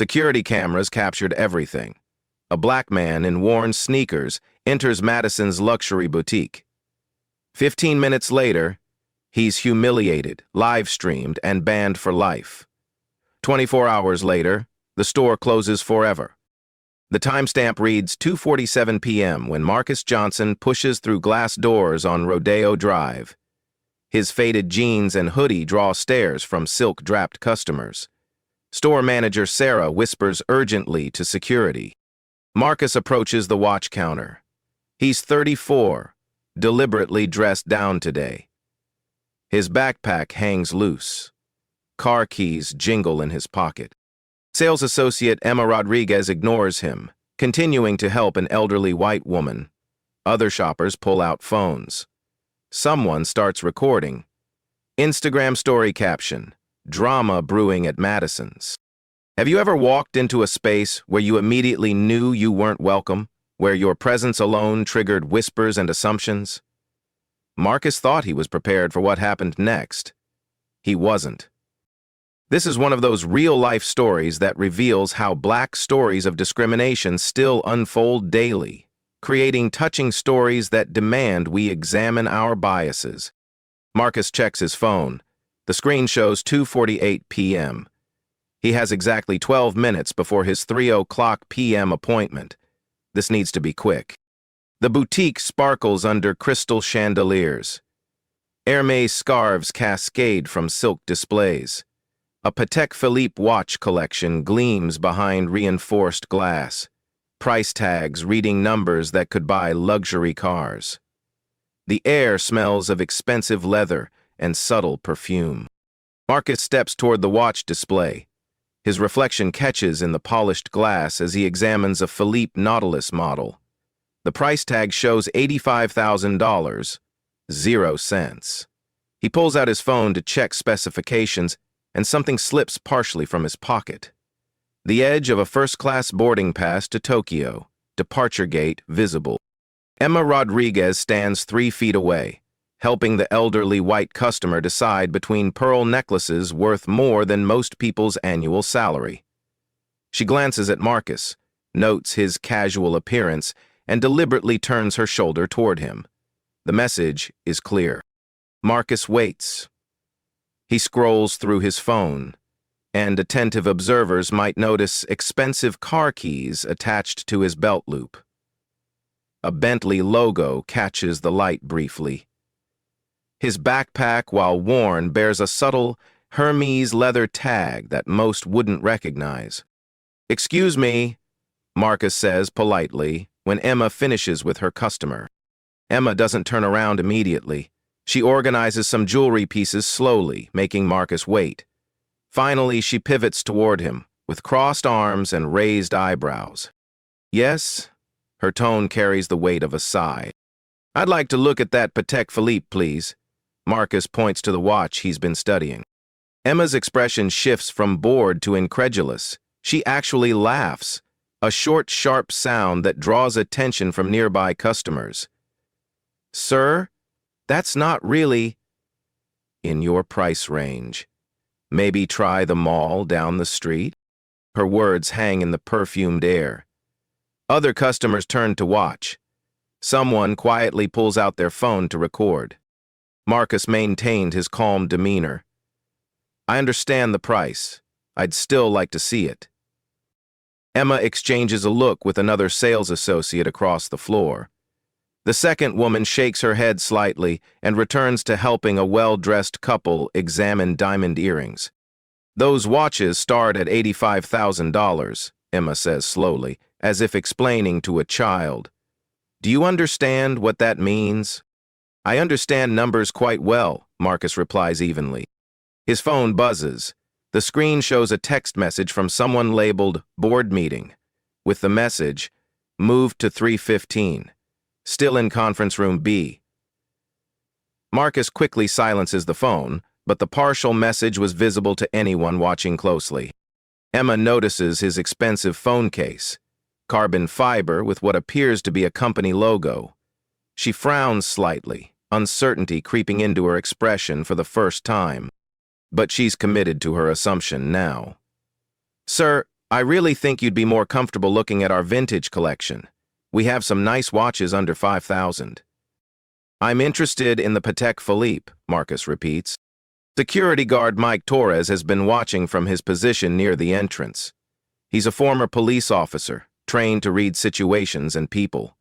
Security cameras captured everything. A black man in worn sneakers enters Madison's luxury boutique. 15 minutes later, he's humiliated, live-streamed, and banned for life. 24 hours later, the store closes forever. The timestamp reads 2:47 p.m. when Marcus Johnson pushes through glass doors on Rodeo Drive. His faded jeans and hoodie draw stares from silk-draped customers. Store manager Sarah whispers urgently to security. Marcus approaches the watch counter. He's 34, deliberately dressed down today. His backpack hangs loose. Car keys jingle in his pocket. Sales associate Emma Rodriguez ignores him, continuing to help an elderly white woman. Other shoppers pull out phones. Someone starts recording. Instagram story caption, "Drama brewing at Madison's." Have you ever walked into a space where you immediately knew you weren't welcome, where your presence alone triggered whispers and assumptions? Marcus thought he was prepared for what happened next. He wasn't. This is one of those real-life stories that reveals how black stories of discrimination still unfold daily, creating touching stories that demand we examine our biases. Marcus checks his phone. The screen shows 2:48 p.m. He has exactly 12 minutes before his 3:00 p.m. appointment. This needs to be quick. The boutique sparkles under crystal chandeliers. Hermès scarves cascade from silk displays. A Patek Philippe watch collection gleams behind reinforced glass. Price tags reading numbers that could buy luxury cars. The air smells of expensive leather and subtle perfume. Marcus steps toward the watch display. His reflection catches in the polished glass as he examines a Philippe Nautilus model. The price tag shows $85,000, 0 cents. He pulls out his phone to check specifications, and something slips partially from his pocket. The edge of a first-class boarding pass to Tokyo, departure gate visible. Emma Rodriguez stands 3 feet away, helping the elderly white customer decide between pearl necklaces worth more than most people's annual salary. She glances at Marcus, notes his casual appearance, and deliberately turns her shoulder toward him. The message is clear. Marcus waits. He scrolls through his phone, and attentive observers might notice expensive car keys attached to his belt loop. A Bentley logo catches the light briefly. His backpack, while worn, bears a subtle Hermes leather tag that most wouldn't recognize. "Excuse me," Marcus says politely when Emma finishes with her customer. Emma doesn't turn around immediately. She organizes some jewelry pieces slowly, making Marcus wait. Finally, she pivots toward him, with crossed arms and raised eyebrows. "Yes?" Her tone carries the weight of a sigh. "I'd like to look at that Patek Philippe, please." Marcus points to the watch he's been studying. Emma's expression shifts from bored to incredulous. She actually laughs, a short, sharp sound that draws attention from nearby customers. "Sir, that's not really in your price range. Maybe try the mall down the street?" Her words hang in the perfumed air. Other customers turn to watch. Someone quietly pulls out their phone to record. Marcus maintained his calm demeanor. "I understand the price. I'd still like to see it." Emma exchanges a look with another sales associate across the floor. The second woman shakes her head slightly and returns to helping a well-dressed couple examine diamond earrings. "Those watches start at $85,000, Emma says slowly, as if explaining to a child. "Do you understand what that means?" "I understand numbers quite well," Marcus replies evenly. His phone buzzes. The screen shows a text message from someone labeled "Board Meeting," with the message, "Moved to 3:15. Still in conference room B." Marcus quickly silences the phone, but the partial message was visible to anyone watching closely. Emma notices his expensive phone case, carbon fiber with what appears to be a company logo. She frowns slightly, uncertainty creeping into her expression for the first time. But she's committed to her assumption now. "Sir, I really think you'd be more comfortable looking at our vintage collection. We have some nice watches under 5,000. I'm interested in the Patek Philippe, Marcus repeats. Security guard Mike Torres has been watching from his position near the entrance. He's a former police officer, trained to read situations and people.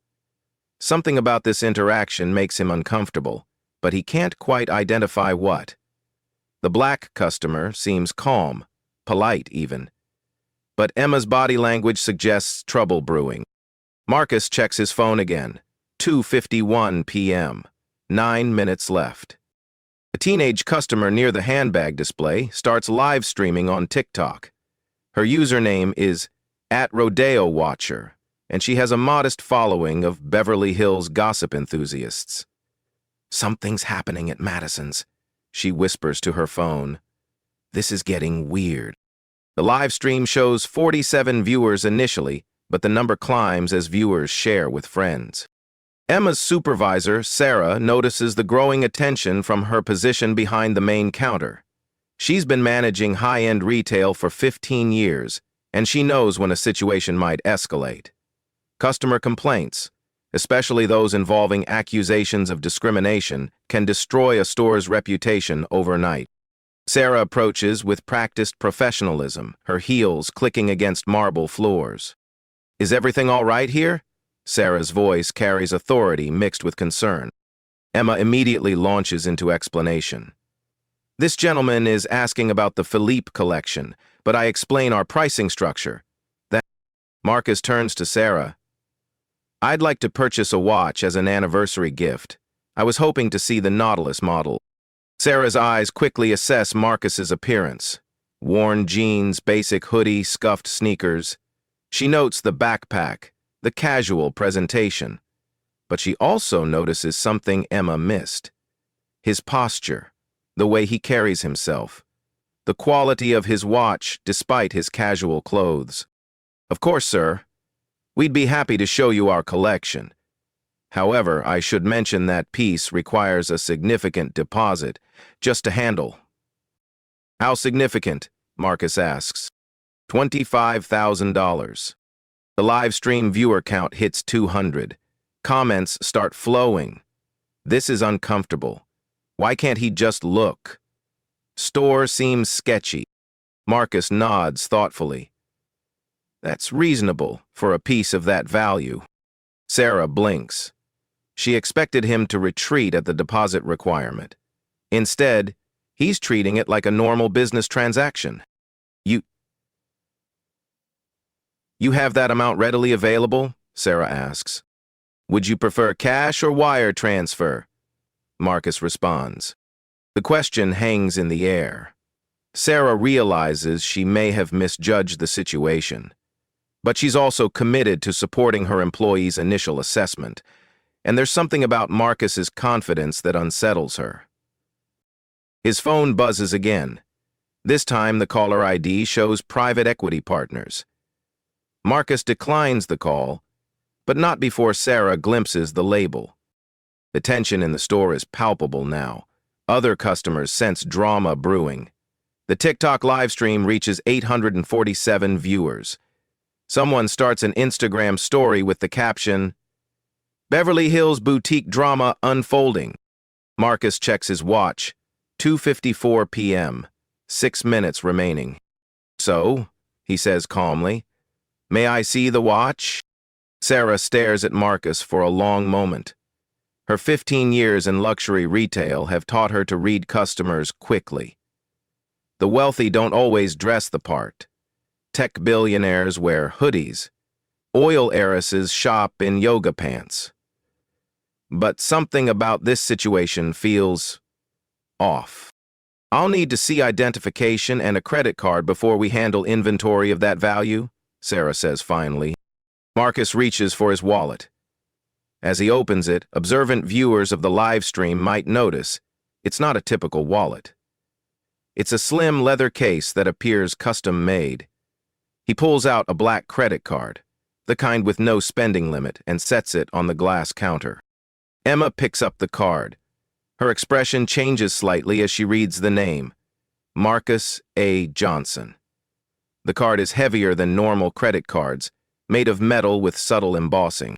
Something about this interaction makes him uncomfortable, but he can't quite identify what. The black customer seems calm, polite even. But Emma's body language suggests trouble brewing. Marcus checks his phone again. 2:51 p.m. 9 minutes left. A teenage customer near the handbag display starts live streaming on TikTok. Her username is @RodeoWatcher, and she has a modest following of Beverly Hills gossip enthusiasts. Something's happening at Madison's, she whispers to her phone. This is getting weird. The live stream shows 47 viewers initially, but the number climbs as viewers share with friends. Emma's supervisor, Sarah, notices the growing attention from her position behind the main counter. She's been managing high-end retail for 15 years, and she knows when a situation might escalate. Customer complaints, especially those involving accusations of discrimination, can destroy a store's reputation overnight. Sarah approaches with practiced professionalism, her heels clicking against marble floors. Is everything all right here? Sarah's voice carries authority mixed with concern. Emma immediately launches into explanation. This gentleman is asking about the Philippe collection, but I explain our pricing structure. Then Marcus turns to Sarah. I'd like to purchase a watch as an anniversary gift. I was hoping to see the Nautilus model. Sarah's eyes quickly assess Marcus's appearance. Worn jeans, basic hoodie, scuffed sneakers. She notes the backpack, the casual presentation. But she also notices something Emma missed. His posture, the way he carries himself, the quality of his watch despite his casual clothes. Of course, sir. We'd be happy to show you our collection. However, I should mention that piece requires a significant deposit just to handle. How significant? Marcus asks. $25,000. The live stream viewer count hits 200. Comments start flowing. This is uncomfortable. Why can't he just look? Store seems sketchy. Marcus nods thoughtfully. That's reasonable for a piece of that value. Sarah blinks. She expected him to retreat at the deposit requirement. Instead, he's treating it like a normal business transaction. You have that amount readily available? Sarah asks. Would you prefer cash or wire transfer? Marcus responds. The question hangs in the air. Sarah realizes she may have misjudged the situation. But she's also committed to supporting her employee's initial assessment, and there's something about Marcus's confidence that unsettles her. His phone buzzes again. This time the caller ID shows private equity partners. Marcus declines the call, but not before Sarah glimpses the label. The tension in the store is palpable now. Other customers sense drama brewing. The TikTok livestream reaches 847 viewers. Someone starts an Instagram story with the caption, Beverly Hills boutique drama unfolding. Marcus checks his watch. 2:54 p.m. 6 minutes remaining. So, he says calmly, may I see the watch? Sarah stares at Marcus for a long moment. Her 15 years in luxury retail have taught her to read customers quickly. The wealthy don't always dress the part. Tech billionaires wear hoodies. Oil heiresses shop in yoga pants. But something about this situation feels off. I'll need to see identification and a credit card before we handle inventory of that value, Sarah says finally. Marcus reaches for his wallet. As he opens it, observant viewers of the live stream might notice it's not a typical wallet. It's a slim leather case that appears custom-made. He pulls out a black credit card, the kind with no spending limit, and sets it on the glass counter. Emma picks up the card. Her expression changes slightly as she reads the name, Marcus A. Johnson. The card is heavier than normal credit cards, made of metal with subtle embossing.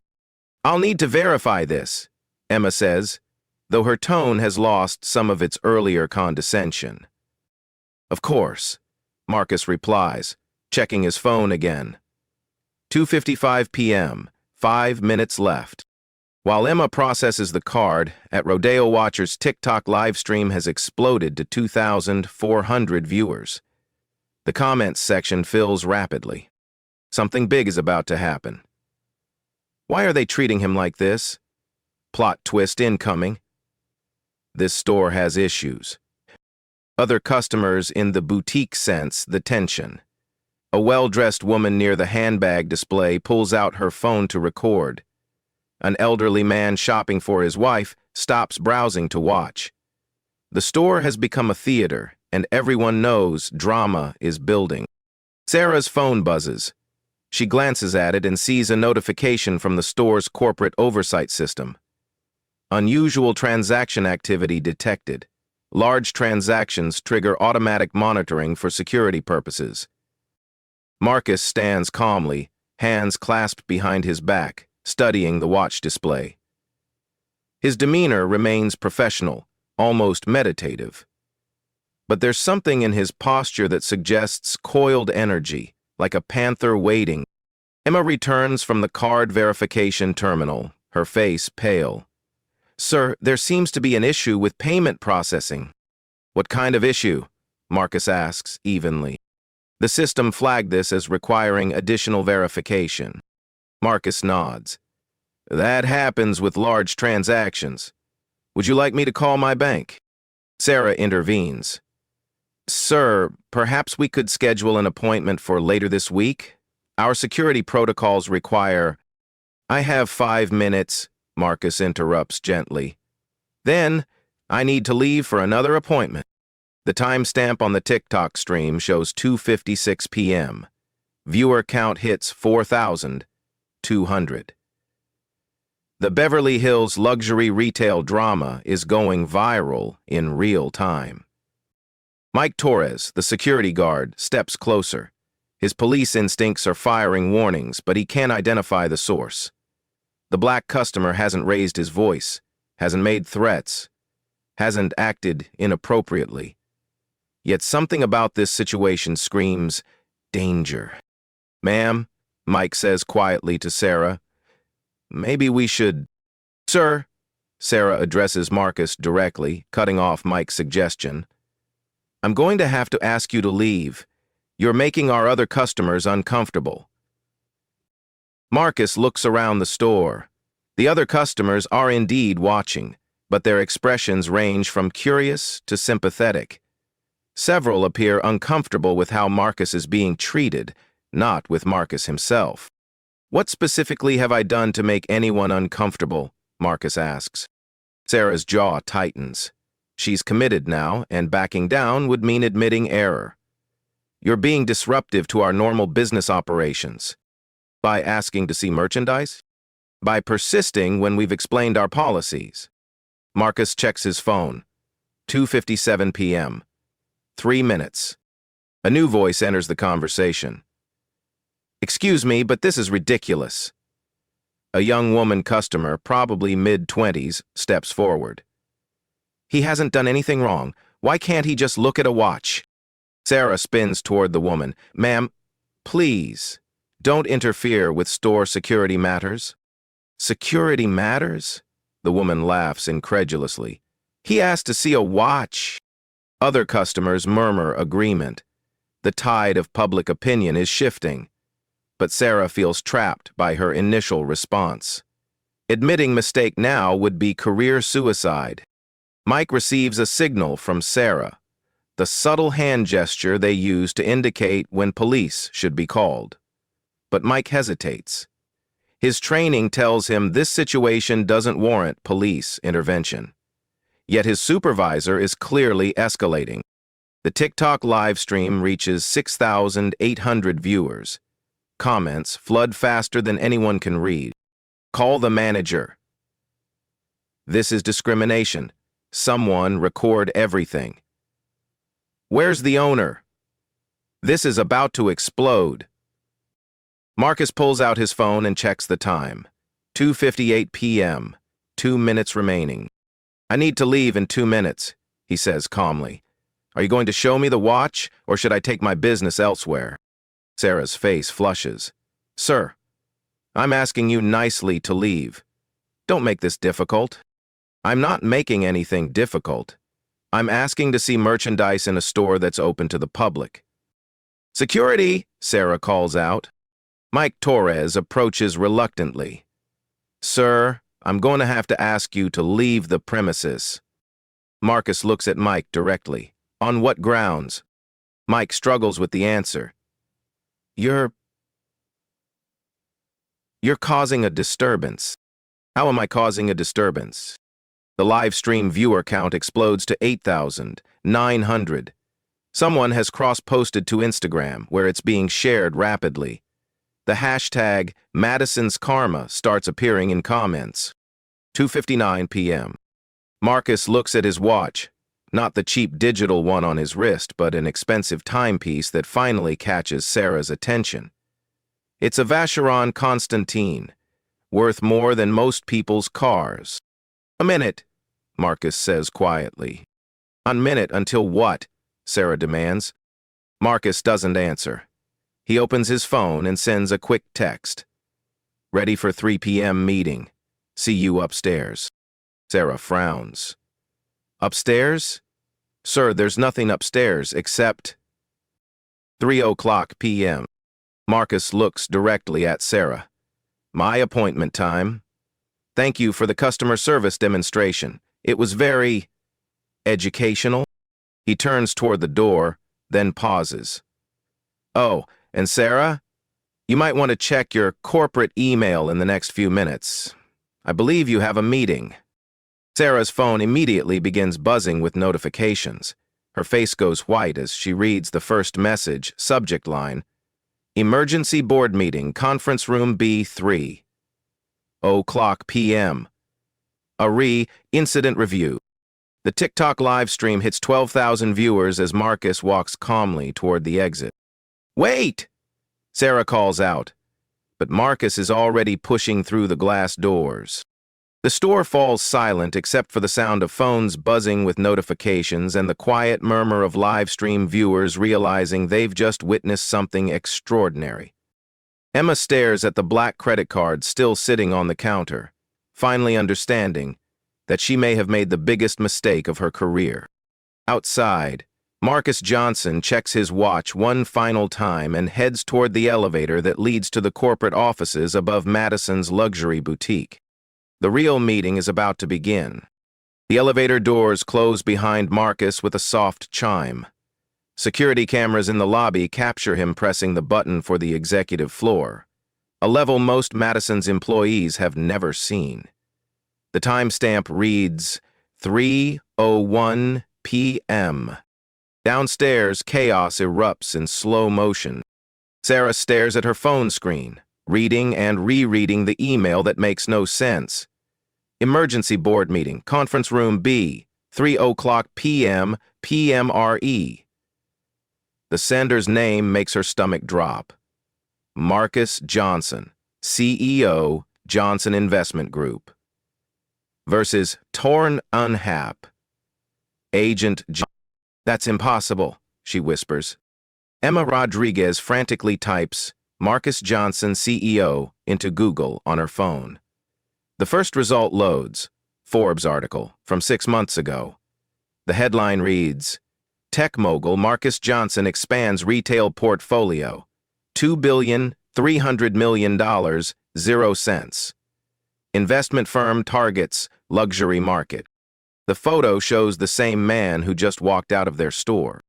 "I'll need to verify this," Emma says, though her tone has lost some of its earlier condescension. "Of course," Marcus replies, checking his phone again. 2:55 p.m., 5 minutes left. While Emma processes the card, at Rodeo Watcher's TikTok livestream has exploded to 2,400 viewers. The comments section fills rapidly. Something big is about to happen. Why are they treating him like this? Plot twist incoming. This store has issues. Other customers in the boutique sense the tension. A well-dressed woman near the handbag display pulls out her phone to record. An elderly man shopping for his wife stops browsing to watch. The store has become a theater, and everyone knows drama is building. Sarah's phone buzzes. She glances at it and sees a notification from the store's corporate oversight system. Unusual transaction activity detected. Large transactions trigger automatic monitoring for security purposes. Marcus stands calmly, hands clasped behind his back, studying the watch display. His demeanor remains professional, almost meditative. But there's something in his posture that suggests coiled energy, like a panther waiting. Emma returns from the card verification terminal, her face pale. "Sir, there seems to be an issue with payment processing." "What kind of issue?" Marcus asks evenly. The system flagged this as requiring additional verification. Marcus nods. "That happens with large transactions. Would you like me to call my bank?" Sarah intervenes. "Sir, perhaps we could schedule an appointment for later this week? Our security protocols require—" "I have 5 minutes," Marcus interrupts gently. "Then, I need to leave for another appointment." The timestamp on the TikTok stream shows 2:56 p.m. Viewer count hits 4,200. The Beverly Hills luxury retail drama is going viral in real time. Mike Torres, the security guard, steps closer. His police instincts are firing warnings, but he can't identify the source. The black customer hasn't raised his voice, hasn't made threats, hasn't acted inappropriately. Yet something about this situation screams danger. "Ma'am," Mike says quietly to Sarah, "maybe we should—" "Sir," Sarah addresses Marcus directly, cutting off Mike's suggestion, "I'm going to have to ask you to leave. You're making our other customers uncomfortable." Marcus looks around the store. The other customers are indeed watching, but their expressions range from curious to sympathetic. Several appear uncomfortable with how Marcus is being treated, not with Marcus himself. "What specifically have I done to make anyone uncomfortable?" Marcus asks. Sarah's jaw tightens. She's committed now, and backing down would mean admitting error. "You're being disruptive to our normal business operations." "By asking to see merchandise?" "By persisting when we've explained our policies." Marcus checks his phone. 2:57 p.m. 3 minutes. A new voice enters the conversation. "Excuse me, but this is ridiculous." A young woman customer, probably mid-20s, steps forward. "He hasn't done anything wrong. Why can't he just look at a watch?" Sarah spins toward the woman. "Ma'am, please, don't interfere with store security matters." "Security matters?" The woman laughs incredulously. "He asked to see a watch." Other customers murmur agreement. The tide of public opinion is shifting. But Sarah feels trapped by her initial response. Admitting mistake now would be career suicide. Mike receives a signal from Sarah, the subtle hand gesture they use to indicate when police should be called. But Mike hesitates. His training tells him this situation doesn't warrant police intervention. Yet his supervisor is clearly escalating. The TikTok live stream reaches 6,800 viewers. Comments flood faster than anyone can read. "Call the manager." "This is discrimination. Someone record everything." "Where's the owner?" This is about to explode. Marcus pulls out his phone and checks the time. 2:58 p.m. 2 minutes remaining. I need to leave in 2 minutes, he says calmly. Are you going to show me the watch, or should I take my business elsewhere? Sarah's face flushes. Sir, I'm asking you nicely to leave. Don't make this difficult. I'm not making anything difficult. I'm asking to see merchandise in a store that's open to the public. Security, Sarah calls out. Mike Torres approaches reluctantly. Sir, I'm going to have to ask you to leave the premises. Marcus looks at Mike directly. On what grounds? Mike struggles with the answer. You're causing a disturbance. How am I causing a disturbance? The live stream viewer count explodes to 8,900. Someone has cross-posted to Instagram, where it's being shared rapidly. The hashtag Madison's Karma starts appearing in comments. 2:59 p.m. Marcus looks at his watch, not the cheap digital one on his wrist, but an expensive timepiece that finally catches Sarah's attention. It's a Vacheron Constantin, worth more than most people's cars. A minute, Marcus says quietly. A minute until what? Sarah demands. Marcus doesn't answer. He opens his phone and sends a quick text. Ready for 3 p.m. meeting. See you upstairs. Sarah frowns. Upstairs? Sir, there's nothing upstairs except 3:00 p.m. Marcus looks directly at Sarah. My appointment time. Thank you for the customer service demonstration. It was very educational. He turns toward the door, then pauses. Oh, and Sarah, you might want to check your corporate email in the next few minutes. I believe you have a meeting. Sarah's phone immediately begins buzzing with notifications. Her face goes white as she reads the first message, subject line, Emergency Board Meeting, Conference Room B3. 0:00 p.m. Incident Review. The TikTok live stream hits 12,000 viewers as Marcus walks calmly toward the exit. Wait! Sarah calls out, but Marcus is already pushing through the glass doors. The store falls silent except for the sound of phones buzzing with notifications and the quiet murmur of live stream viewers realizing they've just witnessed something extraordinary. Emma stares at the black credit card still sitting on the counter, finally understanding that she may have made the biggest mistake of her career. Outside, Marcus Johnson checks his watch one final time and heads toward the elevator that leads to the corporate offices above Madison's luxury boutique. The real meeting is about to begin. The elevator doors close behind Marcus with a soft chime. Security cameras in the lobby capture him pressing the button for the executive floor, a level most Madison's employees have never seen. The timestamp reads 3:01 p.m. Downstairs, chaos erupts in slow motion. Sarah stares at her phone screen, reading and rereading the email that makes no sense. Emergency board meeting, conference room B, 3:00 p.m., PMRE. The sender's name makes her stomach drop. Marcus Johnson, CEO, Johnson Investment Group. Versus Torn Unhap. Agent John. That's impossible, she whispers. Emma Rodriguez frantically types Marcus Johnson, CEO, into Google on her phone. The first result loads, Forbes article from 6 months ago. The headline reads, Tech mogul Marcus Johnson expands retail portfolio, $2.3 billion, 0 cents. Investment firm targets luxury market. The photo shows the same man who just walked out of their store.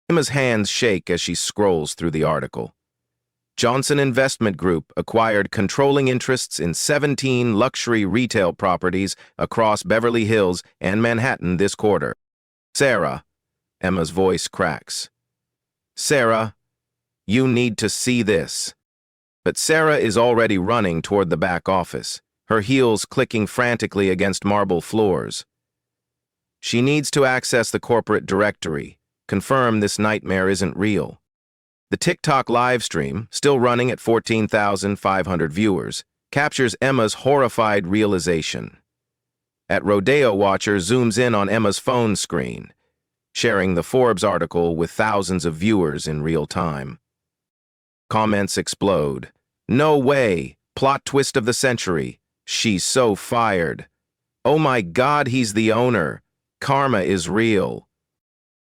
Emma's hands shake as she scrolls through the article. Johnson Investment Group acquired controlling interests in 17 luxury retail properties across Beverly Hills and Manhattan this quarter. Sarah, Emma's voice cracks. Sarah, you need to see this. But Sarah is already running toward the back office, her heels clicking frantically against marble floors. She needs to access the corporate directory, confirm this nightmare isn't real. The TikTok live stream, still running at 14,500 viewers, captures Emma's horrified realization. At Rodeo Watcher zooms in on Emma's phone screen, sharing the Forbes article with thousands of viewers in real time. Comments explode. No way! Plot twist of the century. She's so fired. Oh my God, he's the owner. Karma is real.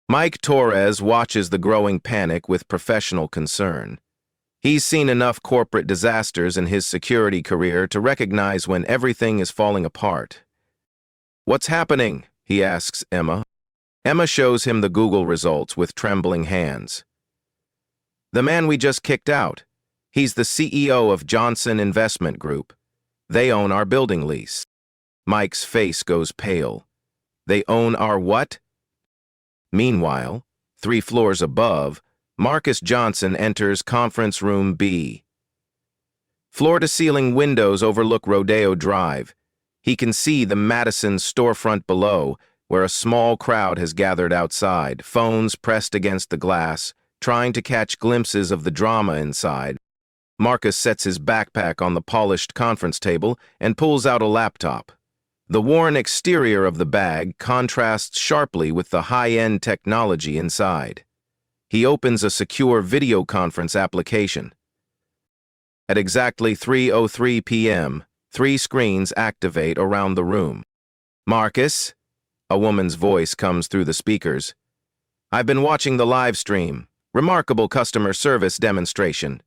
Mike Torres watches the growing panic with professional concern. He's seen enough corporate disasters in his security career to recognize when everything is falling apart. "What's happening?" he asks Emma. Emma shows him the Google results with trembling hands. "The man we just kicked out. He's the CEO of Johnson Investment Group. They own our building lease." Mike's face goes pale. "They own our what?" Meanwhile, 3 floors above, Marcus Johnson enters conference room B. Floor-to-ceiling windows overlook Rodeo Drive. He can see the Madison storefront below, where a small crowd has gathered outside, phones pressed against the glass, trying to catch glimpses of the drama inside. Marcus sets his backpack on the polished conference table and pulls out a laptop. The worn exterior of the bag contrasts sharply with the high-end technology inside. He opens a secure video conference application. At exactly 3:03 p.m., 3 screens activate around the room. "Marcus?" A woman's voice comes through the speakers. "I've been watching the live stream. Remarkable customer service demonstration."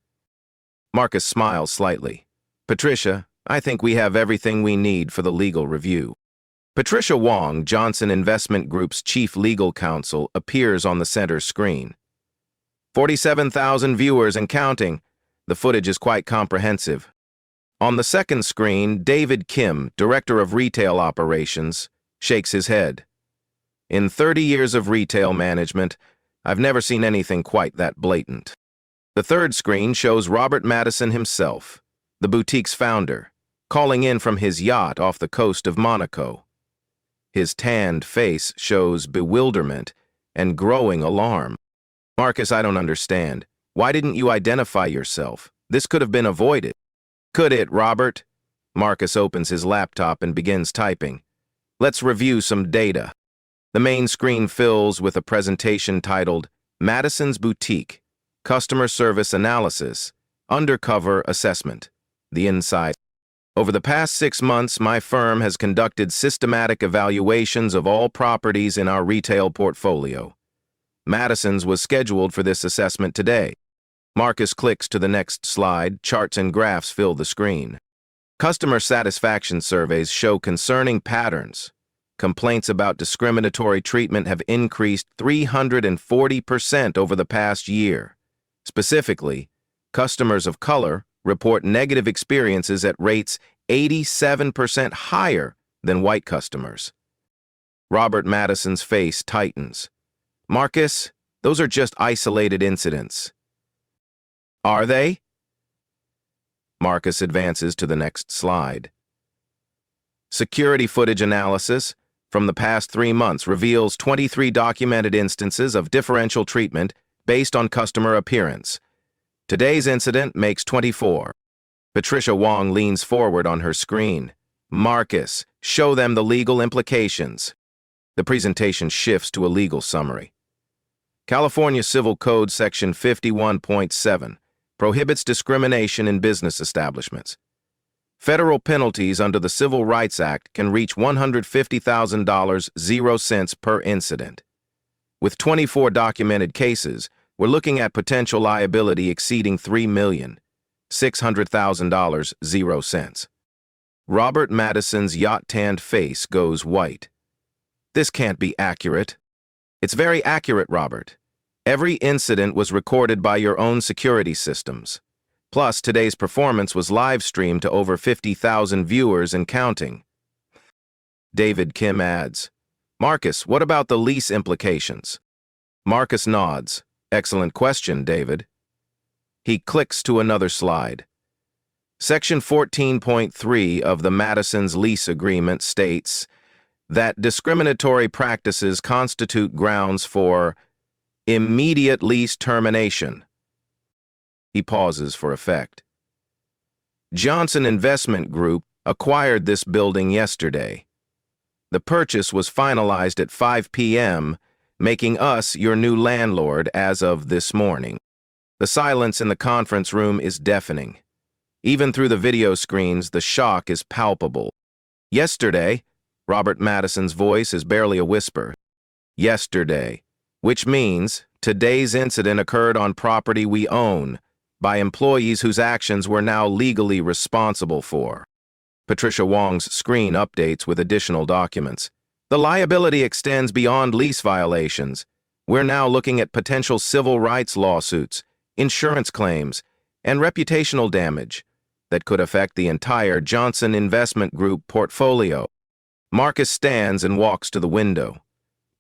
Marcus smiles slightly. "Patricia, I think we have everything we need for the legal review." Patricia Wong, Johnson Investment Group's chief legal counsel, appears on the center screen. 47,000 viewers and counting. The footage is quite comprehensive. On the second screen, David Kim, director of retail operations, shakes his head. "In 30 years of retail management, I've never seen anything quite that blatant." The third screen shows Robert Madison himself, the boutique's founder, calling in from his yacht off the coast of Monaco. His tanned face shows bewilderment and growing alarm. "Marcus, I don't understand. Why didn't you identify yourself? This could have been avoided." "Could it, Robert?" Marcus opens his laptop and begins typing. "Let's review some data." The main screen fills with a presentation titled Madison's Boutique, Customer Service Analysis, Undercover Assessment. The inside. "Over the past 6 months, my firm has conducted systematic evaluations of all properties in our retail portfolio. Madison's was scheduled for this assessment today." Marcus clicks to the next slide. Charts and graphs fill the screen. Customer satisfaction surveys show concerning patterns. Complaints about discriminatory treatment have increased 340% over the past year. Specifically, customers of color report negative experiences at rates 87% higher than white customers. Robert Madison's face tightens. "Marcus, those are just isolated incidents." "Are they?" Marcus advances to the next slide. Security footage analysis from the past 3 months reveals 23 documented instances of differential treatment based on customer appearance. Today's incident makes 24. Patricia Wong leans forward on her screen. "Marcus, show them the legal implications." The presentation shifts to a legal summary. California Civil Code Section 51.7 prohibits discrimination in business establishments. Federal penalties under the Civil Rights Act can reach $150,000, 0 cents per incident. With 24 documented cases, we're looking at potential liability exceeding $3,600,000, 0 cents. Robert Madison's yacht-tanned face goes white. "This can't be accurate." "It's very accurate, Robert. Every incident was recorded by your own security systems. Plus, today's performance was live-streamed to over 50,000 viewers and counting." David Kim adds, "Marcus, what about the lease implications?" Marcus nods. "Excellent question, David." He clicks to another slide. Section 14.3 of the Madison's lease agreement states that discriminatory practices constitute grounds for immediate lease termination, He pauses for effect. Johnson Investment Group acquired this building yesterday. The purchase was finalized at 5 p.m., making us your new landlord as of this morning. The silence in the conference room is deafening. Even through the video screens, the shock is palpable. Yesterday, Robert Madison's voice is barely a whisper. Yesterday, which means today's incident occurred on property we own, by employees whose actions we're now legally responsible for. Patricia Wong's screen updates with additional documents. The liability extends beyond lease violations. We're now looking at potential civil rights lawsuits, insurance claims, and reputational damage that could affect the entire Johnson Investment Group portfolio. Marcus stands and walks to the window.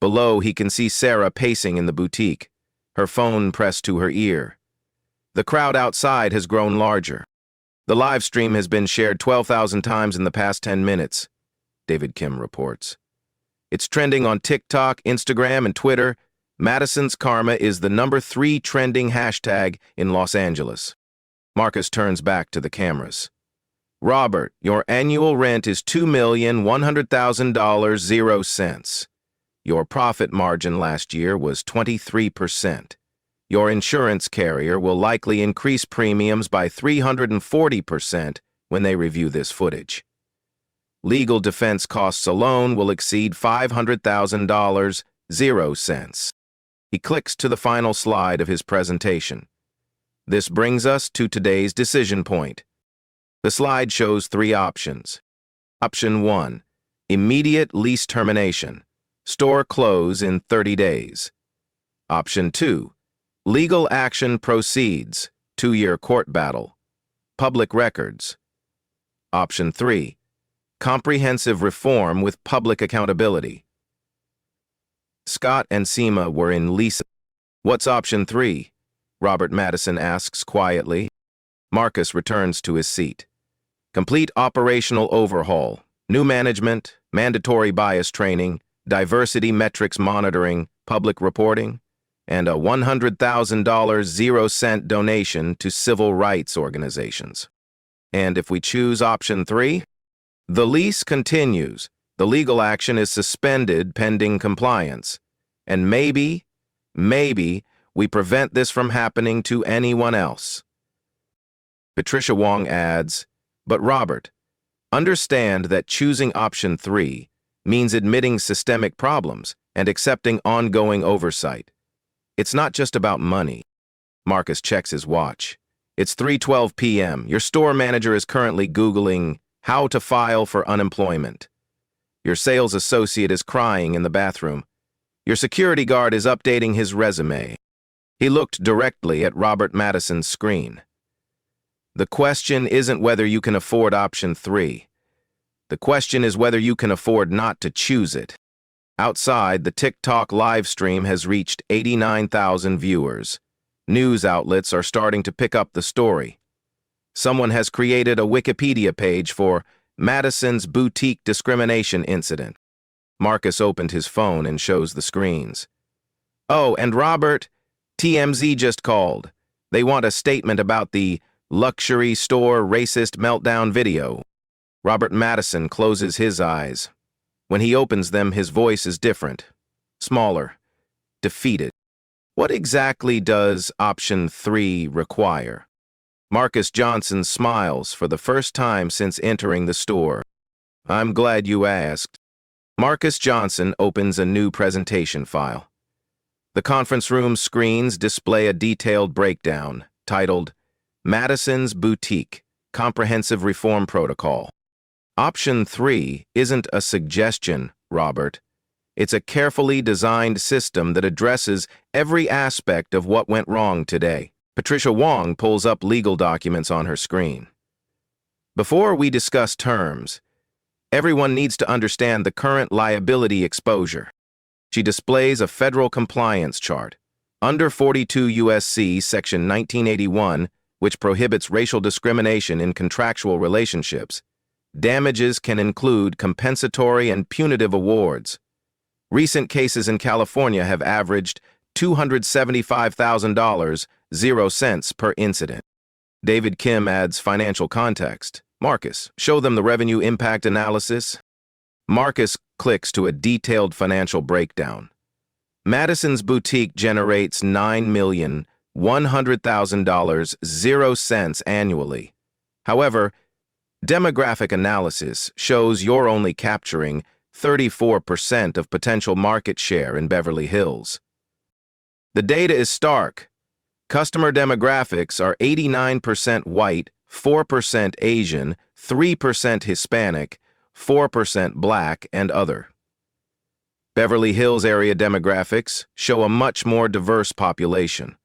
Below, he can see Sarah pacing in the boutique, her phone pressed to her ear. The crowd outside has grown larger. The live stream has been shared 12,000 times in the past 10 minutes, David Kim reports. It's trending on TikTok, Instagram, and Twitter. Madison's Karma is the #3 trending hashtag in Los Angeles. Marcus turns back to the cameras. Robert, your annual rent is $2,100,000, 0 cents. Your profit margin last year was 23%. Your insurance carrier will likely increase premiums by 340% when they review this footage. Legal defense costs alone will exceed $500,000, 0 cents. He clicks to the final slide of his presentation. This brings us to today's decision point. The slide shows 3 options. Option 1, immediate lease termination. Store close in 30 days. Option 2, legal action proceeds, 2-year court battle. Public records. Option 3, comprehensive reform with public accountability. Scott and Seema were in lease. What's option 3? Robert Madison asks quietly. Marcus returns to his seat. Complete operational overhaul, new management, mandatory bias training, diversity metrics monitoring, public reporting, and a $100,000 0-cent donation to civil rights organizations. And if we choose option 3, the lease continues. The legal action is suspended pending compliance. And maybe we prevent this from happening to anyone else. Patricia Wong adds, but Robert, understand that choosing option 3 means admitting systemic problems and accepting ongoing oversight. It's not just about money. Marcus checks his watch. It's 3:12 p.m. Your store manager is currently Googling how to file for unemployment. Your sales associate is crying in the bathroom. Your security guard is updating his resume. He looked directly at Robert Madison's screen. The question isn't whether you can afford option 3. The question is whether you can afford not to choose it. Outside, the TikTok live stream has reached 89,000 viewers. News outlets are starting to pick up the story. Someone has created a Wikipedia page for Madison's boutique discrimination incident. Marcus opened his phone and shows the screens. Oh, and Robert, TMZ just called. They want a statement about the luxury store racist meltdown video. Robert Madison closes his eyes. When he opens them, his voice is different, smaller, defeated. What exactly does option 3 require? Marcus Johnson smiles for the first time since entering the store. I'm glad you asked. Marcus Johnson opens a new presentation file. The conference room screens display a detailed breakdown titled Madison's Boutique, Comprehensive Reform Protocol. Option 3 isn't a suggestion, Robert. It's a carefully designed system that addresses every aspect of what went wrong today. Patricia Wong pulls up legal documents on her screen. Before we discuss terms, everyone needs to understand the current liability exposure. She displays a federal compliance chart. Under 42 U.S.C. Section 1981, which prohibits racial discrimination in contractual relationships, damages can include compensatory and punitive awards. Recent cases in California have averaged $275,000 0 cents per incident. David Kim adds financial context. Marcus, show them the revenue impact analysis. Marcus clicks to a detailed financial breakdown. Madison's boutique generates $9,100,000, 0 cents annually. However, demographic analysis shows you're only capturing 34% of potential market share in Beverly Hills. The data is stark. Customer demographics are 89% white, 4% Asian, 3% Hispanic, 4% Black, and other. Beverly Hills area demographics show a much more diverse population,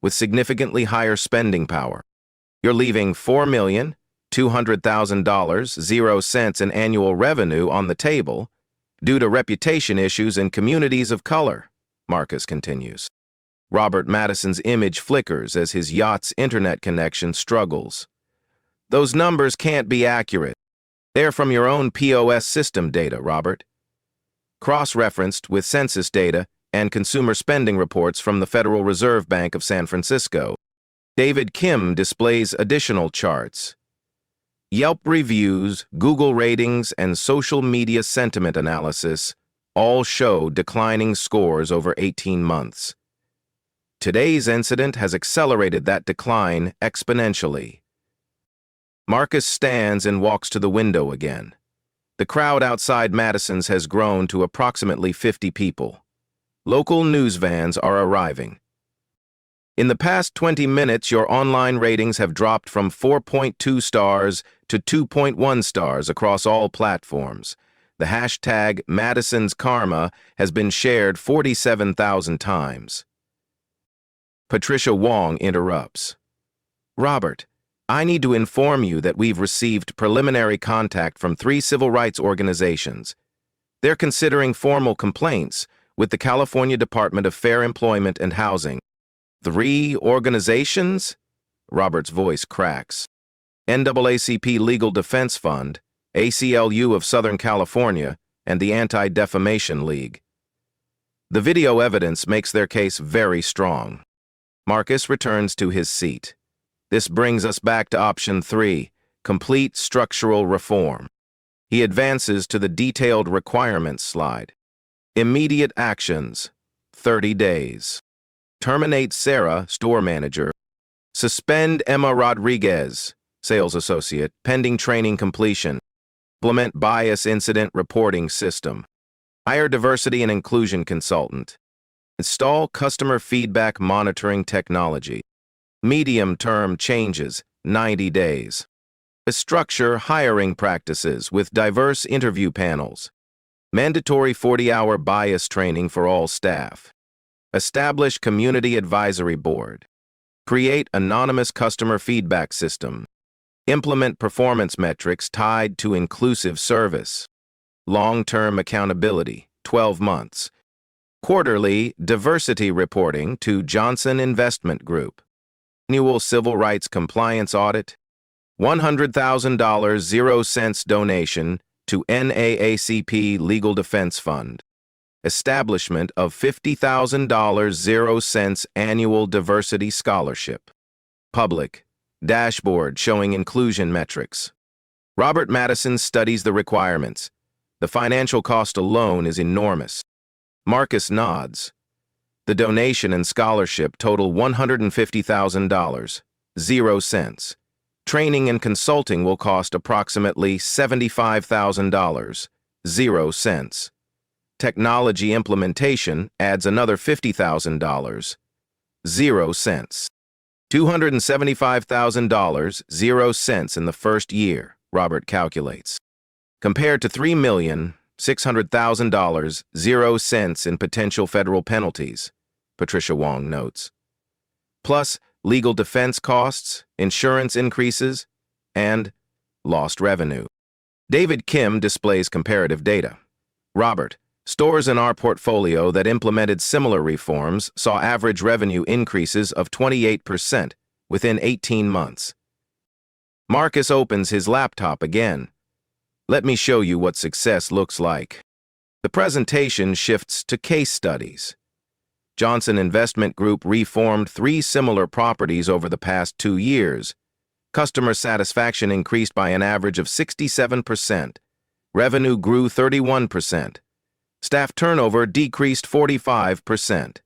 with significantly higher spending power. You're leaving $4,200,000, 0 cents in annual revenue on the table due to reputation issues in communities of color, Marcus continues. Robert Madison's image flickers as his yacht's internet connection struggles. Those numbers can't be accurate. They're from your own POS system data, Robert. Cross-referenced with census data and consumer spending reports from the Federal Reserve Bank of San Francisco. David Kim displays additional charts. Yelp reviews, Google ratings, and social media sentiment analysis all show declining scores over 18 months. Today's incident has accelerated that decline exponentially. Marcus stands and walks to the window again. The crowd outside Madison's has grown to approximately 50 people. Local news vans are arriving. In the past 20 minutes, your online ratings have dropped from 4.2 stars to 2.1 stars across all platforms. The hashtag Madison's Karma has been shared 47,000 times. Patricia Wong interrupts. Robert, I need to inform you that we've received preliminary contact from 3 civil rights organizations. They're considering formal complaints with the California Department of Fair Employment and Housing. 3 organizations? Robert's voice cracks. NAACP Legal Defense Fund, ACLU of Southern California, and the Anti-Defamation League. The video evidence makes their case very strong. Marcus returns to his seat. This brings us back to option 3, complete structural reform. He advances to the detailed requirements slide. Immediate actions, 30 days. Terminate Sarah, store manager. Suspend Emma Rodriguez, sales associate, pending training completion. Implement bias incident reporting system. Hire diversity and inclusion consultant. Install customer feedback monitoring technology. Medium-term changes, 90 days. Structure hiring practices with diverse interview panels. Mandatory 40-hour bias training for all staff. Establish community advisory board. Create anonymous customer feedback system. Implement performance metrics tied to inclusive service. Long-term accountability, 12 months. Quarterly diversity reporting to Johnson Investment Group. Annual civil rights compliance audit. $100,000, 0 cents donation to NAACP Legal Defense Fund. Establishment of $50,000, 0 cents annual diversity scholarship. Public dashboard showing inclusion metrics. Robert Madison studies the requirements. The financial cost alone is enormous. Marcus nods. The donation and scholarship total $150,000, 0 cents. Training and consulting will cost approximately $75,000, 0 cents. Technology implementation adds another $50,000, 0 cents. $275,000, 0 cents in the first year, Robert calculates. Compared to $3,600,000, 0 cents in potential federal penalties, Patricia Wong notes. Plus legal defense costs, insurance increases, and lost revenue. David Kim displays comparative data. Robert, stores in our portfolio that implemented similar reforms saw average revenue increases of 28% within 18 months. Marcus opens his laptop again. Let me show you what success looks like. The presentation shifts to case studies. Johnson Investment Group reformed 3 similar properties over the past 2 years. Customer satisfaction increased by an average of 67%. Revenue grew 31%. Staff turnover decreased 45%.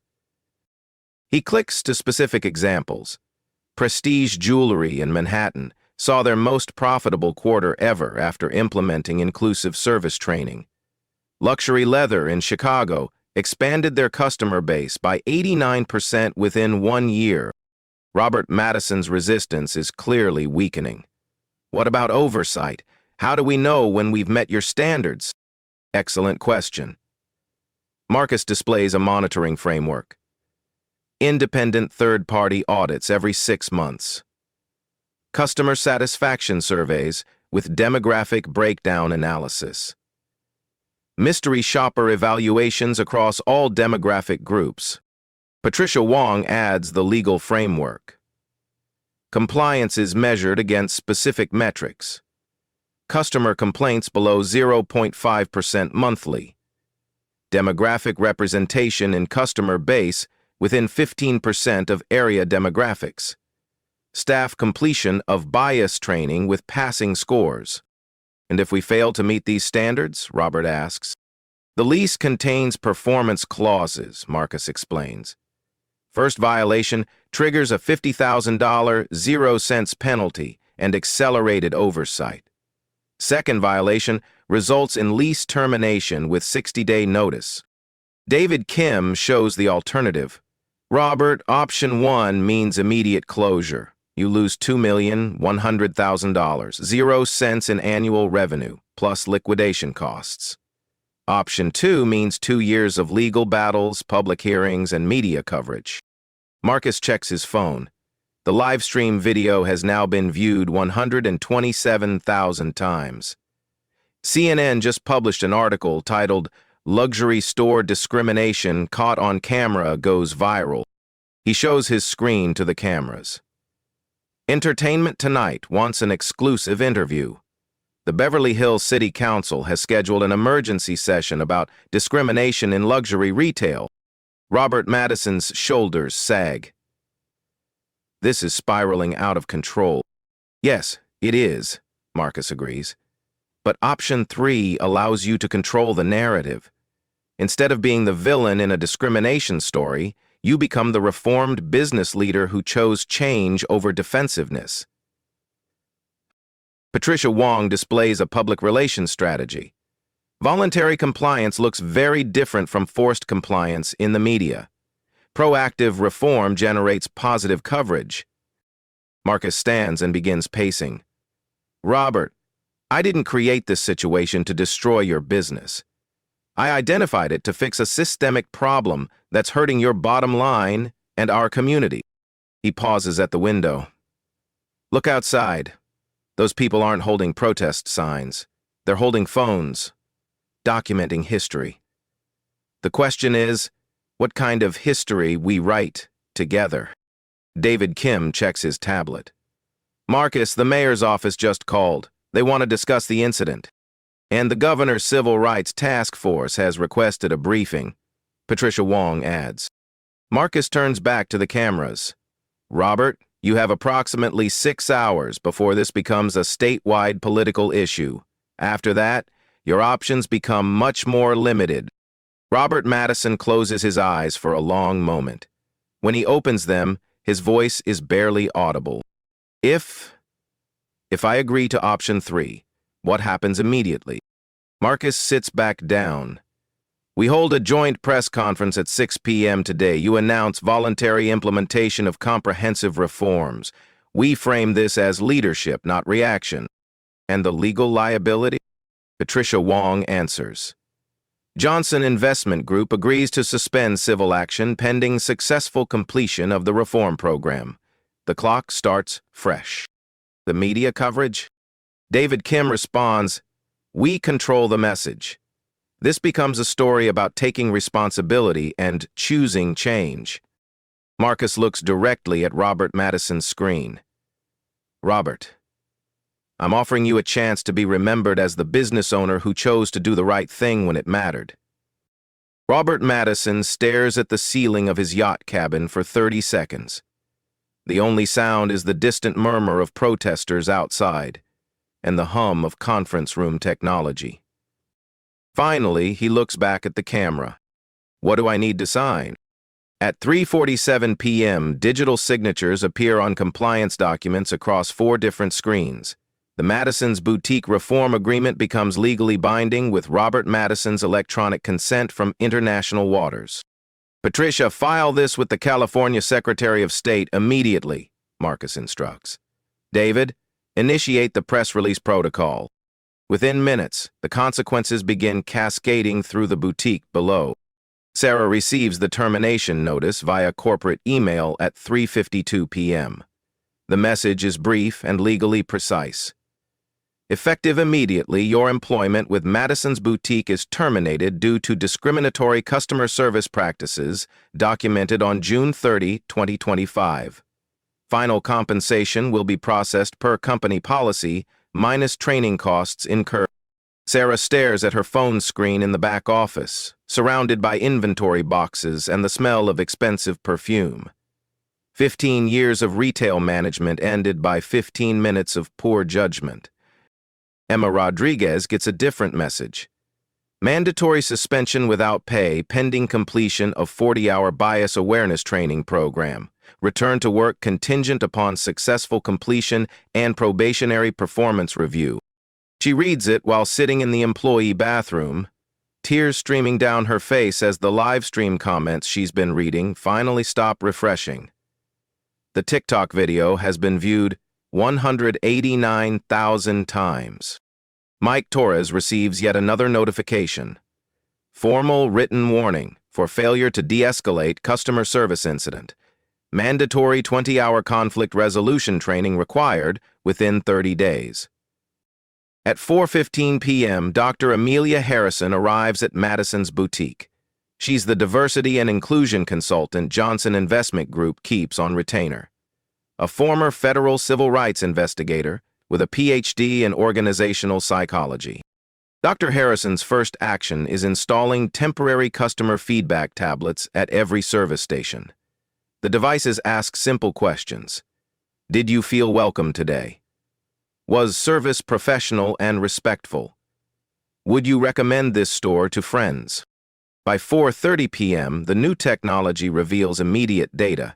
He clicks to specific examples. Prestige Jewelry in Manhattan saw their most profitable quarter ever after implementing inclusive service training. Luxury Leather in Chicago expanded their customer base by 89% within 1 year. Robert Madison's resistance is clearly weakening. What about oversight? How do we know when we've met your standards? Excellent question. Marcus displays a monitoring framework. Independent third-party audits every 6 months. Customer satisfaction surveys with demographic breakdown analysis. Mystery shopper evaluations across all demographic groups. Patricia Wong adds the legal framework. Compliance is measured against specific metrics. Customer complaints below 0.5% monthly. Demographic representation in customer base within 15% of area demographics. Staff completion of bias training with passing scores. And if we fail to meet these standards, Robert asks. The lease contains performance clauses, Marcus explains. First violation triggers a $50,000 0-cents penalty and accelerated oversight. Second violation results in lease termination with 60-day notice. David Kim shows the alternative. Robert, option 1 means immediate closure. You lose $2,100,000, 0 cents in annual revenue, plus liquidation costs. Option 2 means 2 years of legal battles, public hearings, and media coverage. Marcus checks his phone. The live stream video has now been viewed 127,000 times. CNN just published an article titled, "Luxury Store Discrimination Caught on Camera Goes Viral." He shows his screen to the cameras. Entertainment Tonight wants an exclusive interview. The Beverly Hills City Council has scheduled an emergency session about discrimination in luxury retail. Robert Madison's shoulders sag. This is spiraling out of control. Yes, it is, Marcus agrees. But option 3 allows you to control the narrative. Instead of being the villain in a discrimination story, you become the reformed business leader who chose change over defensiveness. Patricia Wong displays a public relations strategy. Voluntary compliance looks very different from forced compliance in the media. Proactive reform generates positive coverage. Marcus stands and begins pacing. Robert, I didn't create this situation to destroy your business. I identified it to fix a systemic problem that's hurting your bottom line and our community. He pauses at the window. Look outside. Those people aren't holding protest signs. They're holding phones, documenting history. The question is, what kind of history we write together? David Kim checks his tablet. Marcus, the mayor's office just called. They want to discuss the incident. And the governor's civil rights task force has requested a briefing, Patricia Wong adds. Marcus turns back to the cameras. Robert, you have approximately 6 hours before this becomes a statewide political issue. After that, your options become much more limited. Robert Madison closes his eyes for a long moment. When he opens them, his voice is barely audible. If I agree to option 3, what happens immediately? Marcus sits back down. We hold a joint press conference at 6 p.m. today. You announce voluntary implementation of comprehensive reforms. We frame this as leadership, not reaction. And the legal liability? Patricia Wong answers. Johnson Investment Group agrees to suspend civil action pending successful completion of the reform program. The clock starts fresh. The media coverage? David Kim responds, we control the message. This becomes a story about taking responsibility and choosing change. Marcus looks directly at Robert Madison's screen. Robert, I'm offering you a chance to be remembered as the business owner who chose to do the right thing when it mattered. Robert Madison stares at the ceiling of his yacht cabin for 30 seconds. The only sound is the distant murmur of protesters outside and the hum of conference room technology. Finally, he looks back at the camera. What do I need to sign? At 3:47 p.m., digital signatures appear on compliance documents across 4 different screens. The Madison's Boutique Reform Agreement becomes legally binding with Robert Madison's electronic consent from international waters. Patricia, file this with the California Secretary of State immediately, Marcus instructs. David, initiate the press release protocol. Within minutes, the consequences begin cascading through the boutique below. Sarah receives the termination notice via corporate email at 3:52 p.m. The message is brief and legally precise. Effective immediately, your employment with Madison's Boutique is terminated due to discriminatory customer service practices documented on June 30, 2025. Final compensation will be processed per company policy, minus training costs incurred. Sarah stares at her phone screen in the back office, surrounded by inventory boxes and the smell of expensive perfume. 15 years of retail management ended by 15 minutes of poor judgment. Emma Rodriguez gets a different message. Mandatory suspension without pay pending completion of 40-hour bias awareness training program. Return to work contingent upon successful completion and probationary performance review. She reads it while sitting in the employee bathroom, tears streaming down her face as the live stream comments she's been reading finally stop refreshing. The TikTok video has been viewed 189,000 times. Mike Torres receives yet another notification. Formal written warning for failure to de-escalate customer service incident. Mandatory 20-hour conflict resolution training required within 30 days. At 4:15 p.m., Dr. Amelia Harrison arrives at Madison's Boutique. She's the diversity and inclusion consultant Johnson Investment Group keeps on retainer. A former federal civil rights investigator with a Ph.D. in organizational psychology. Dr. Harrison's first action is installing temporary customer feedback tablets at every service station. The devices ask simple questions. Did you feel welcome today? Was service professional and respectful? Would you recommend this store to friends? By 4:30 p.m., the new technology reveals immediate data.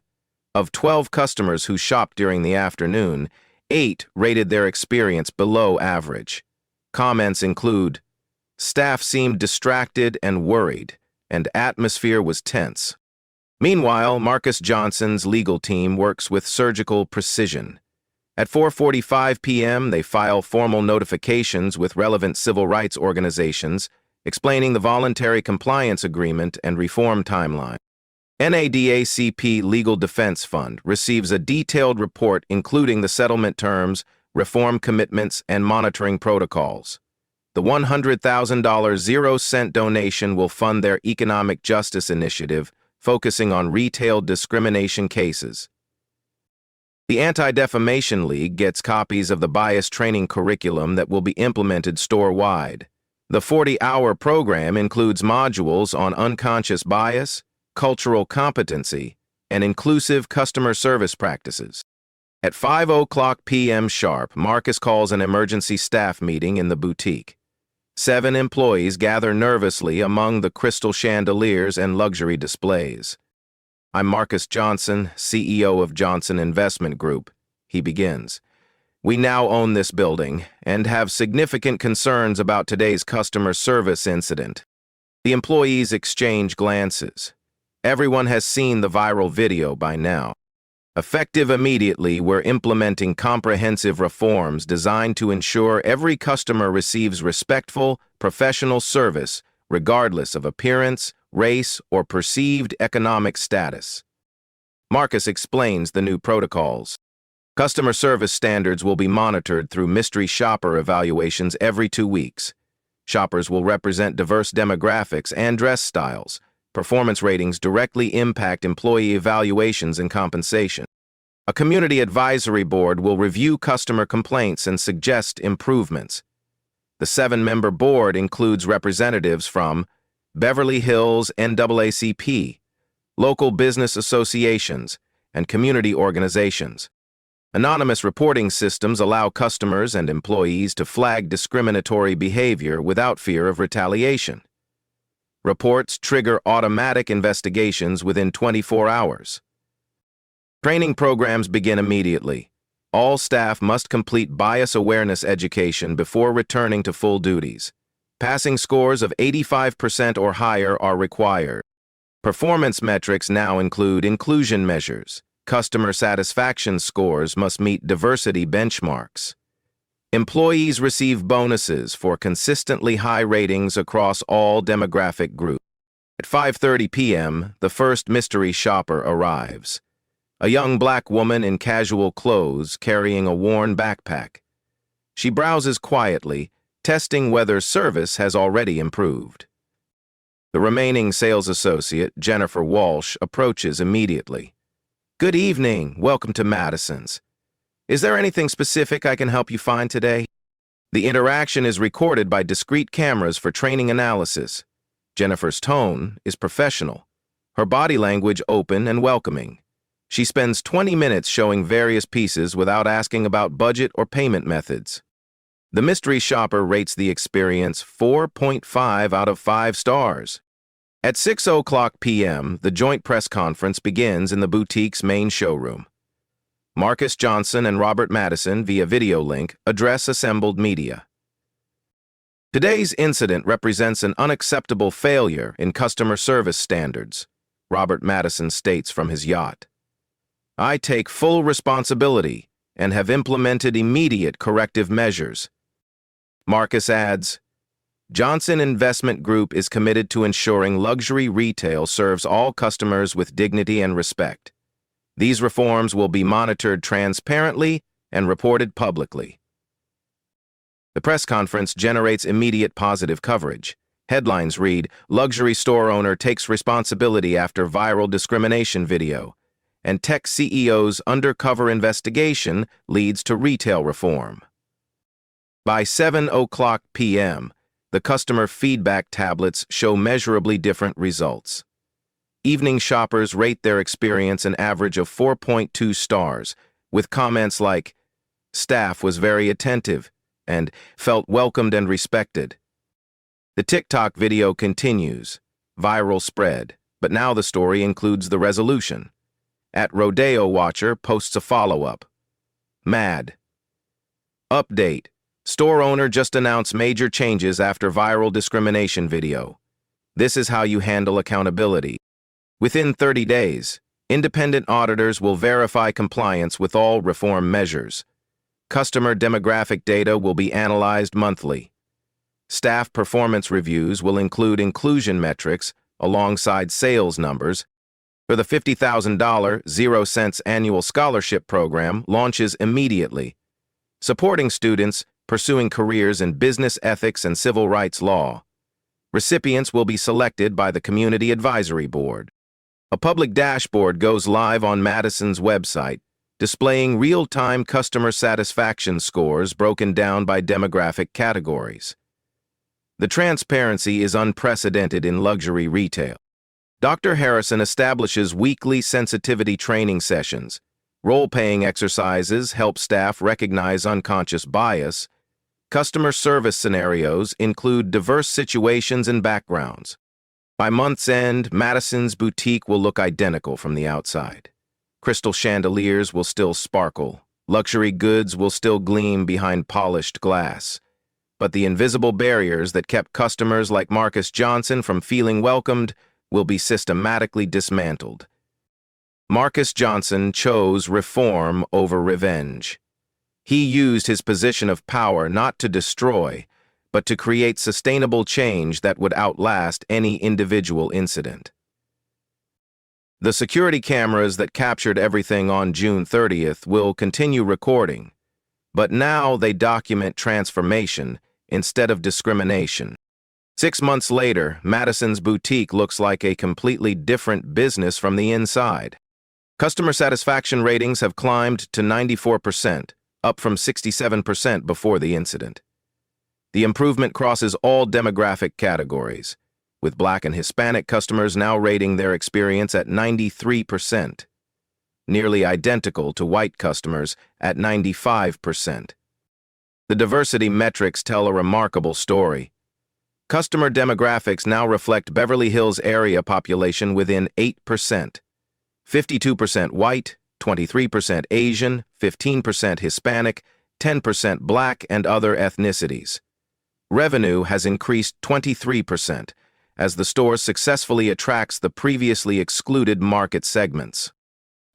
Of 12 customers who shopped during the afternoon, 8 rated their experience below average. Comments include, staff seemed distracted and worried, and atmosphere was tense. Meanwhile, Marcus Johnson's legal team works with surgical precision. At 4:45 p.m., they file formal notifications with relevant civil rights organizations, explaining the voluntary compliance agreement and reform timeline. NADACP Legal Defense Fund receives a detailed report including the settlement terms, reform commitments, and monitoring protocols. The $100,000 zero-cent donation will fund their economic justice initiative, focusing on retail discrimination cases. The Anti-Defamation League gets copies of the bias training curriculum that will be implemented store-wide. The 40-hour program includes modules on unconscious bias, cultural competency, and inclusive customer service practices. At 5:00 p.m. sharp, Marcus calls an emergency staff meeting in the boutique. 7 employees gather nervously among the crystal chandeliers and luxury displays. I'm Marcus Johnson, CEO of Johnson Investment Group, he begins. We now own this building and have significant concerns about today's customer service incident. The employees exchange glances. Everyone has seen the viral video by now. Effective immediately, we're implementing comprehensive reforms designed to ensure every customer receives respectful, professional service, regardless of appearance, race, or perceived economic status. Marcus explains the new protocols. Customer service standards will be monitored through mystery shopper evaluations every 2 weeks. Shoppers will represent diverse demographics and dress styles. Performance ratings directly impact employee evaluations and compensation. A community advisory board will review customer complaints and suggest improvements. The 7-member board includes representatives from Beverly Hills NAACP, local business associations, and community organizations. Anonymous reporting systems allow customers and employees to flag discriminatory behavior without fear of retaliation. Reports trigger automatic investigations within 24 hours. Training programs begin immediately. All staff must complete bias awareness education before returning to full duties. Passing scores of 85% or higher are required. Performance metrics now include inclusion measures. Customer satisfaction scores must meet diversity benchmarks. Employees receive bonuses for consistently high ratings across all demographic groups. At 5:30 p.m., the first mystery shopper arrives. A young black woman in casual clothes carrying a worn backpack. She browses quietly, testing whether service has already improved. The remaining sales associate, Jennifer Walsh, approaches immediately. "Good evening. Welcome to Madison's. Is there anything specific I can help you find today?" The interaction is recorded by discrete cameras for training analysis. Jennifer's tone is professional, her body language open and welcoming. She spends 20 minutes showing various pieces without asking about budget or payment methods. The mystery shopper rates the experience 4.5 out of 5 stars. At 6:00 p.m., the joint press conference begins in the boutique's main showroom. Marcus Johnson and Robert Madison, via video link, address assembled media. "Today's incident represents an unacceptable failure in customer service standards," Robert Madison states from his yacht. "I take full responsibility and have implemented immediate corrective measures." Marcus adds, "Johnson Investment Group is committed to ensuring luxury retail serves all customers with dignity and respect. These reforms will be monitored transparently and reported publicly." The press conference generates immediate positive coverage. Headlines read, "Luxury store owner takes responsibility after viral discrimination video," and tech CEO's undercover investigation leads to retail reform. By 7:00 p.m., the customer feedback tablets show measurably different results. Evening shoppers rate their experience an average of 4.2 stars, with comments like, "Staff was very attentive," and "felt welcomed and respected." The TikTok video continues, viral spread, but now the story includes the resolution. At Rodeo Watcher posts a follow-up. Mad. Update. Store owner just announced major changes after viral discrimination video. This is how you handle accountability. Within 30 days, independent auditors will verify compliance with all reform measures. Customer demographic data will be analyzed monthly. Staff performance reviews will include inclusion metrics alongside sales numbers. For the $50,000 0 cents annual scholarship program launches immediately, supporting students pursuing careers in business ethics and civil rights law. Recipients will be selected by the Community Advisory Board. A public dashboard goes live on Madison's website, displaying real-time customer satisfaction scores broken down by demographic categories. The transparency is unprecedented in luxury retail. Dr. Harrison establishes weekly sensitivity training sessions. Role-playing exercises help staff recognize unconscious bias. Customer service scenarios include diverse situations and backgrounds. By month's end, Madison's boutique will look identical from the outside. Crystal chandeliers will still sparkle. Luxury goods will still gleam behind polished glass. But the invisible barriers that kept customers like Marcus Johnson from feeling welcomed will be systematically dismantled. Marcus Johnson chose reform over revenge. He used his position of power not to destroy, but to create sustainable change that would outlast any individual incident. The security cameras that captured everything on June 30th will continue recording, but now they document transformation instead of discrimination. 6 months later, Madison's boutique looks like a completely different business from the inside. Customer satisfaction ratings have climbed to 94%, up from 67% before the incident. The improvement crosses all demographic categories. with Black and Hispanic customers now rating their experience at 93%, nearly identical to white customers at 95%. The diversity metrics tell a remarkable story. Customer demographics now reflect Beverly Hills area population within 8%. 52% white, 23% Asian, 15% Hispanic, 10% Black, and other ethnicities. Revenue has increased 23% as the store successfully attracts the previously excluded market segments.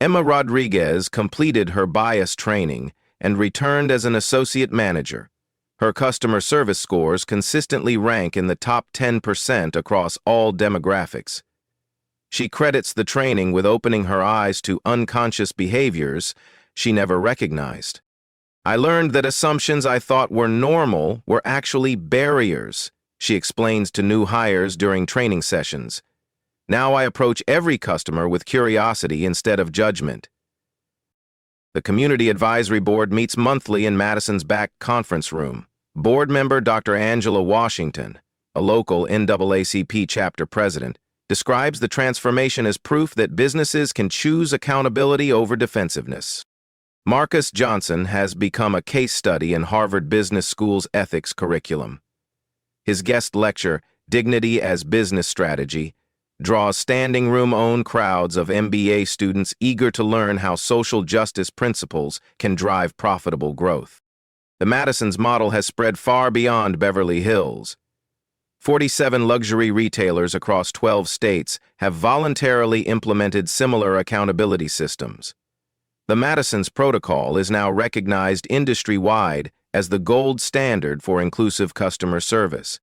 Emma Rodriguez completed her bias training and returned as an associate manager. Her customer service scores consistently rank in the top 10% across all demographics. She credits the training with opening her eyes to unconscious behaviors she never recognized. I learned that assumptions I thought were normal were actually barriers, she explains to new hires during training sessions. Now I approach every customer with curiosity instead of judgment. The Community Advisory Board meets monthly in Madison's back conference room. Board member Dr. Angela Washington, a local NAACP chapter president, describes the transformation as proof that businesses can choose accountability over defensiveness. Marcus Johnson has become a case study in Harvard Business School's ethics curriculum. His guest lecture, Dignity as Business Strategy, draws standing room-owned crowds of MBA students eager to learn how social justice principles can drive profitable growth. The Madison's model has spread far beyond Beverly Hills. 47 luxury retailers across 12 states have voluntarily implemented similar accountability systems. The Madison's protocol is now recognized industry-wide as the gold standard for inclusive customer service.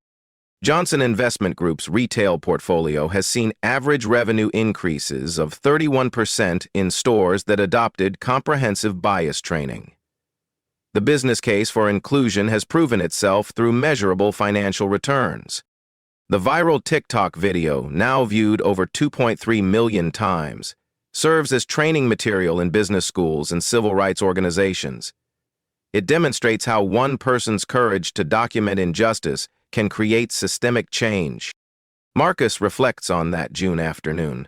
Johnson Investment Group's retail portfolio has seen average revenue increases of 31% in stores that adopted comprehensive bias training. The business case for inclusion has proven itself through measurable financial returns. The viral TikTok video, now viewed over 2.3 million times, serves as training material in business schools and civil rights organizations. It demonstrates how one person's courage to document injustice can create systemic change. Marcus reflects on that June afternoon.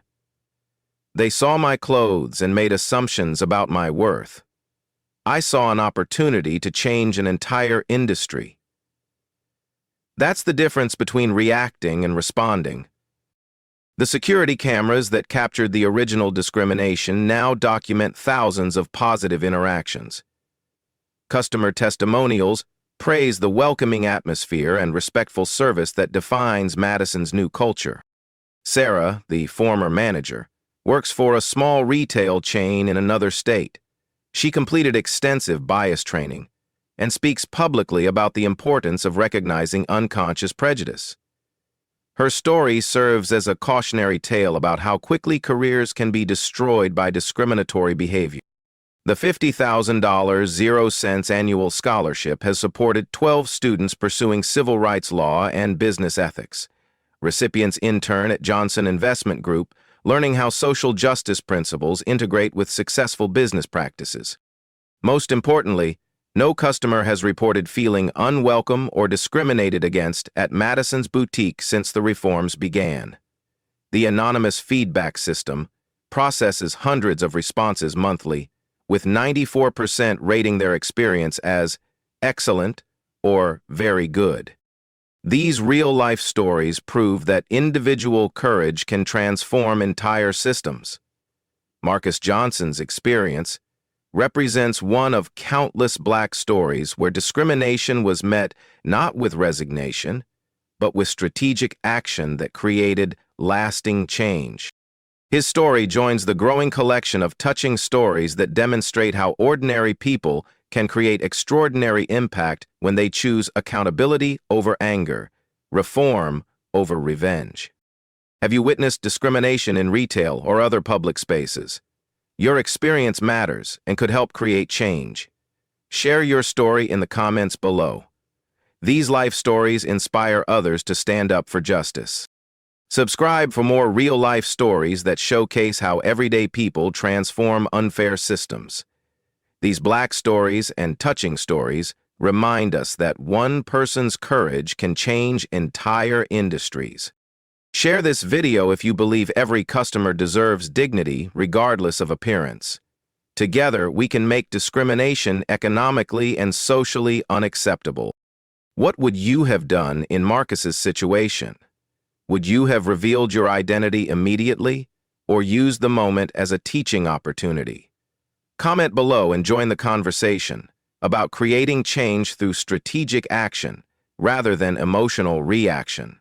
They saw my clothes and made assumptions about my worth. I saw an opportunity to change an entire industry. That's the difference between reacting and responding. The security cameras that captured the original discrimination now document thousands of positive interactions. Customer testimonials praise the welcoming atmosphere and respectful service that defines Madison's new culture. Sarah, the former manager, works for a small retail chain in another state. She completed extensive bias training and speaks publicly about the importance of recognizing unconscious prejudice. Her story serves as a cautionary tale about how quickly careers can be destroyed by discriminatory behavior. The $50,000 0 annual scholarship has supported 12 students pursuing civil rights law and business ethics. Recipients intern at Johnson Investment Group, learning how social justice principles integrate with successful business practices. Most importantly, no customer has reported feeling unwelcome or discriminated against at Madison's boutique since the reforms began. The anonymous feedback system processes hundreds of responses monthly, with 94% rating their experience as excellent or very good. These real-life stories prove that individual courage can transform entire systems. Marcus Johnson's experience represents one of countless Black stories where discrimination was met not with resignation, but with strategic action that created lasting change. His story joins the growing collection of touching stories that demonstrate how ordinary people can create extraordinary impact when they choose accountability over anger, reform over revenge. Have you witnessed discrimination in retail or other public spaces? Your experience matters and could help create change. Share your story in the comments below. These life stories inspire others to stand up for justice. Subscribe for more real-life stories that showcase how everyday people transform unfair systems. These Black stories and touching stories remind us that one person's courage can change entire industries. Share this video if you believe every customer deserves dignity regardless of appearance. Together, we can make discrimination economically and socially unacceptable. What would you have done in Marcus's situation? Would you have revealed your identity immediately or used the moment as a teaching opportunity? Comment below and join the conversation about creating change through strategic action rather than emotional reaction.